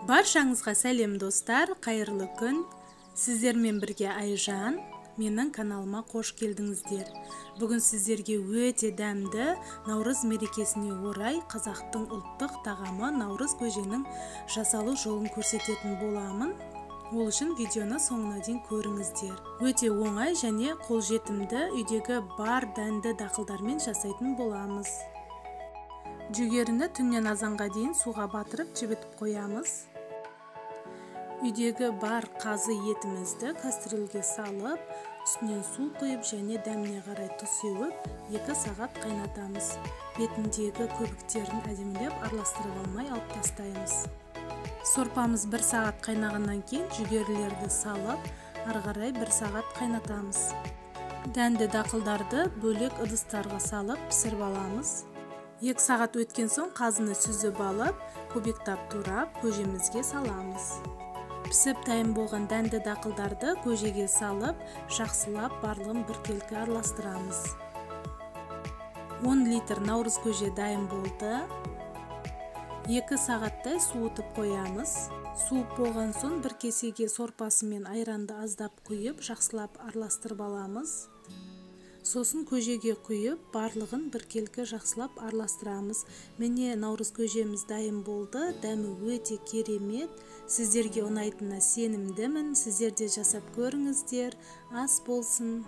Баршаңызға сәлем достар, қайырлы күн. Сіздермен бірге Айжан, менің каналыма қош келдіңіздер. Бүгін сіздерге өте дәмді Наурыз мерекесіне орай қазақтың ұлттық тағамы наурыз көженің жасалу жолын көрсететін боламын. Ол үшін видеоны соңына дейін көріңіздер. Өте оңай және қолжетімді, үйдегі бар дәнді дақылдармен жасайтын боламыз. Жүгеріні түннен азанға дейін суға батырып жібітіп қоямыз. Үйдегі бар қазы етімізді кастрюльге салып, үстінен су құйып және дәміне қарай тұз сеуіп, 2 сағат қайнатамыз. Бетіндегі көбіктерін әдемілеп араластырып алмай алып тастаймыз. Сорпамыз 1 сағат қайнағаннан кейін жүгерілерді салып, ары қарай 1 сағат қайнатамыз. Дәнді дақылдарды бөлек ыдыстарға салып пісіріп аламыз. 2 сағат өткен соң қазыны сүзіп алып, кубиктап турап көжемізге саламыз. Пісіп дайын болған дәнді дақылдарды көжеге салып, жақсылап барлығын біркелкі араластырамыз. 10 литр наурыз көже дайын болды. 2 сағаттай суытып қоямыз. Суып болған соң бір кесеге сорпасы мен айранды аздап құйып, жақсылап араластырып аламыз. Сосын көжеге құйып, барлығын біркелкі жақсылап араластырамыз. Міне наурыз көжеміз дайын болды. Дәмі өте керемет. Сіздерге ұнайтынына сенімдімін. Сіздер де жасап көріңіздер. Ас болсын.